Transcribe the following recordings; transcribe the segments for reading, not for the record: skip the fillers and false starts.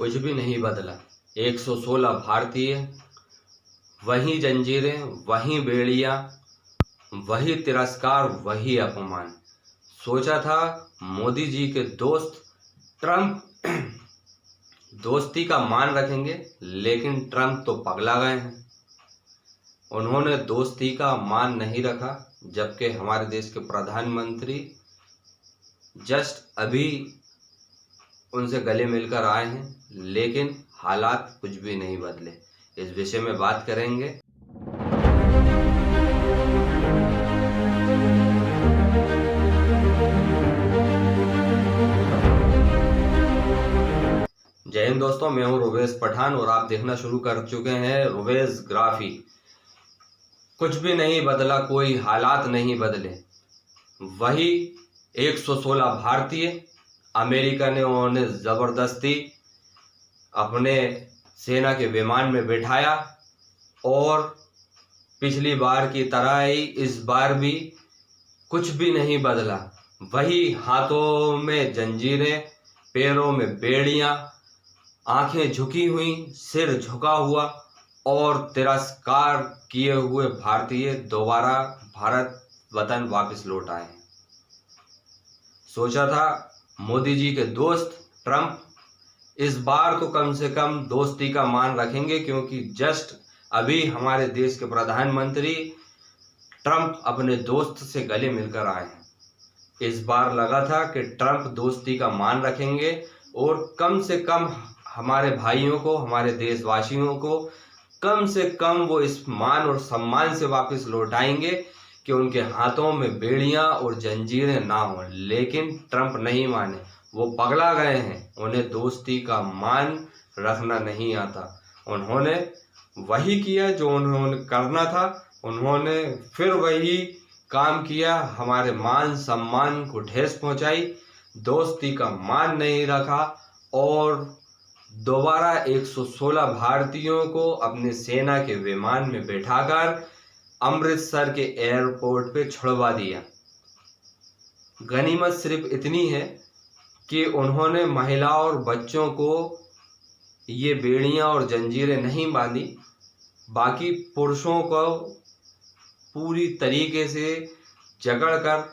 कुछ भी नहीं बदला। 116 भारतीय, वही जंजीरें, वही बेड़ियां, वही तिरस्कार, वही अपमान। सोचा था मोदी जी के दोस्त ट्रंप दोस्ती का मान रखेंगे, लेकिन ट्रंप तो पगला गए हैं। उन्होंने दोस्ती का मान नहीं रखा, जबकि हमारे देश के प्रधानमंत्री जस्ट अभी उनसे गले मिलकर आए हैं, लेकिन हालात कुछ भी नहीं बदले। इस विषय में बात करेंगे। जय हिंद दोस्तों, मैं हूं रुवेश पठान और आप देखना शुरू कर चुके हैं रुवेश ग्राफी। कुछ भी नहीं बदला, कोई हालात नहीं बदले, वही 116 भारतीय। अमेरिका ने उन्हें जबरदस्ती अपने सेना के विमान में बिठाया और पिछली बार की तरह ही इस बार भी कुछ भी नहीं बदला। वही हाथों में जंजीरें, पैरों में बेड़ियां, आंखें झुकी हुई, सिर झुका हुआ और तिरस्कार किए हुए भारतीय दोबारा भारत वतन वापस लौट आए। सोचा था मोदी जी के दोस्त ट्रंप इस बार तो कम से कम दोस्ती का मान रखेंगे, क्योंकि जस्ट अभी हमारे देश के प्रधानमंत्री ट्रंप अपने दोस्त से गले मिलकर आए हैं। इस बार लगा था कि ट्रंप दोस्ती का मान रखेंगे और कम से कम हमारे भाइयों को, हमारे देशवासियों को कम से कम वो इस मान और सम्मान से वापस लौटाएंगे कि उनके हाथों में बेड़ियां और जंजीरें ना हो। लेकिन ट्रंप नहीं माने, वो पगला गए हैं। उन्हें दोस्ती का मान रखना नहीं आता। उन्होंने वही किया जो उन्होंने करना था। उन्होंने फिर वही काम किया, हमारे मान सम्मान को ठेस पहुंचाई, दोस्ती का मान नहीं रखा और दोबारा 116 भारतीयों को अपने सेना के विमान में बैठाकर अमृतसर के एयरपोर्ट पे छुड़वा दिया। गनीमत सिर्फ इतनी है कि उन्होंने महिलाओं और बच्चों को ये बेड़ियां और जंजीरें नहीं बांधी, बाकी पुरुषों को पूरी तरीके से जकड़कर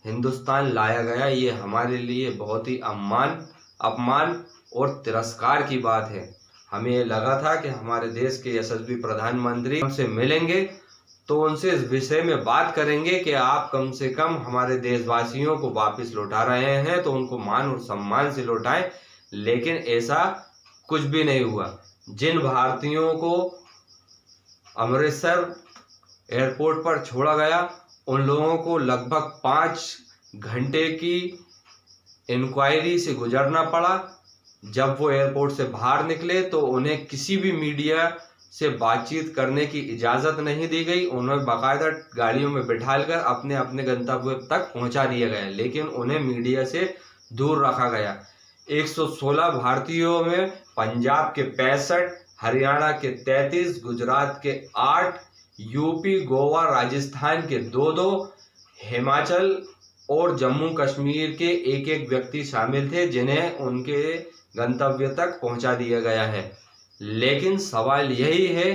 हिंदुस्तान लाया गया। ये हमारे लिए बहुत ही अपमान और तिरस्कार की बात है। हमें ये लगा था कि हमारे देश के यशस्वी प्रधानमंत्री हमसे मिलेंगे तो उनसे इस विषय में बात करेंगे कि आप कम से कम हमारे देशवासियों को वापस लौटा रहे हैं तो उनको मान और सम्मान से लौटाएं। लेकिन ऐसा कुछ भी नहीं हुआ। जिन भारतीयों को अमृतसर एयरपोर्ट पर छोड़ा गया, उन लोगों को लगभग 5 घंटे की इंक्वायरी से गुजरना पड़ा। जब वो एयरपोर्ट से बाहर निकले तो उन्हें किसी भी मीडिया से बातचीत करने की इजाज़त नहीं दी गई। उन्हें बाकायदा गाड़ियों में बिठाकर अपने अपने गंतव्य तक पहुंचा दिया गया, लेकिन उन्हें मीडिया से दूर रखा गया। 116 भारतीयों में पंजाब के 65, हरियाणा के 33, गुजरात के 8, यूपी, गोवा, राजस्थान के 2-2, हिमाचल और जम्मू कश्मीर के 1-1 व्यक्ति शामिल थे, जिन्हें उनके गंतव्य तक पहुंचा दिया गया है। लेकिन सवाल यही है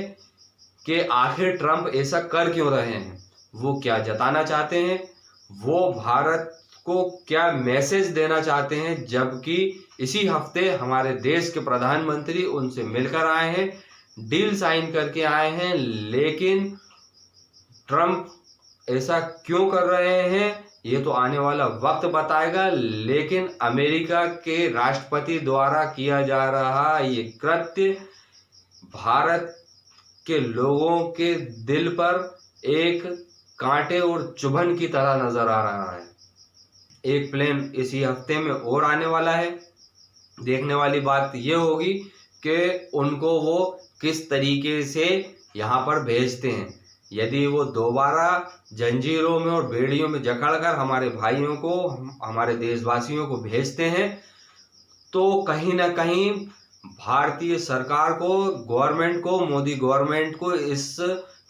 कि आखिर ट्रंप ऐसा कर क्यों रहे हैं? वो क्या जताना चाहते हैं? वो भारत को क्या मैसेज देना चाहते हैं? जबकि इसी हफ्ते हमारे देश के प्रधानमंत्री उनसे मिलकर आए हैं, डील साइन करके आए हैं। लेकिन ट्रंप ऐसा क्यों कर रहे हैं ये तो आने वाला वक्त बताएगा। लेकिन अमेरिका के राष्ट्रपति द्वारा किया जा रहा ये कृत्य भारत के लोगों के दिल पर एक कांटे और चुभन की तरह नजर आ रहा है। एक प्लेन इसी हफ्ते में और आने वाला है। देखने वाली बात ये होगी कि उनको वो किस तरीके से यहाँ पर भेजते हैं। यदि वो दोबारा जंजीरों में और बेड़ियों में जकड़कर हमारे भाइयों को, हमारे देशवासियों को भेजते हैं तो कहीं ना कहीं भारतीय सरकार को, गवर्नमेंट को, मोदी गवर्नमेंट को इस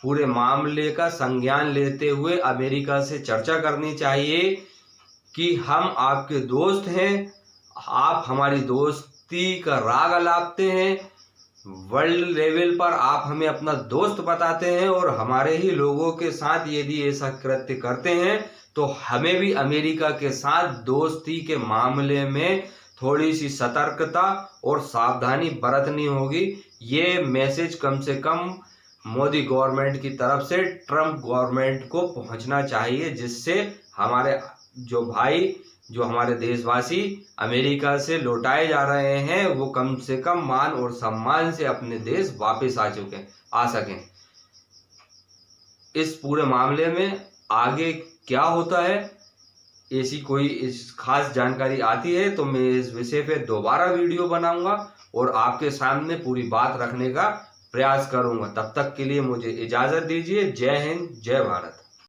पूरे मामले का संज्ञान लेते हुए अमेरिका से चर्चा करनी चाहिए कि हम आपके दोस्त हैं, आप हमारी दोस्त दोस्ती का राग अलापते हैं, वर्ल्ड लेवल पर आप हमें अपना दोस्त बताते हैं और हमारे ही लोगों के साथ यदि ऐसा कृत्य करते हैं तो हमें भी अमेरिका के साथ दोस्ती के मामले में थोड़ी सी सतर्कता और सावधानी बरतनी होगी। ये मैसेज कम से कम मोदी गवर्नमेंट की तरफ से ट्रम्प गवर्नमेंट को पहुंचना चाहिए, जिससे हमारे जो भाई, जो हमारे देशवासी अमेरिका से लौटाए जा रहे हैं, वो कम से कम मान और सम्मान से अपने देश वापस आ सकें। इस पूरे मामले में आगे क्या होता है, ऐसी कोई इस खास जानकारी आती है तो मैं इस विषय पे दोबारा वीडियो बनाऊंगा और आपके सामने पूरी बात रखने का प्रयास करूंगा। तब तक के लिए मुझे इजाजत दीजिए। जय हिंद, जय भारत।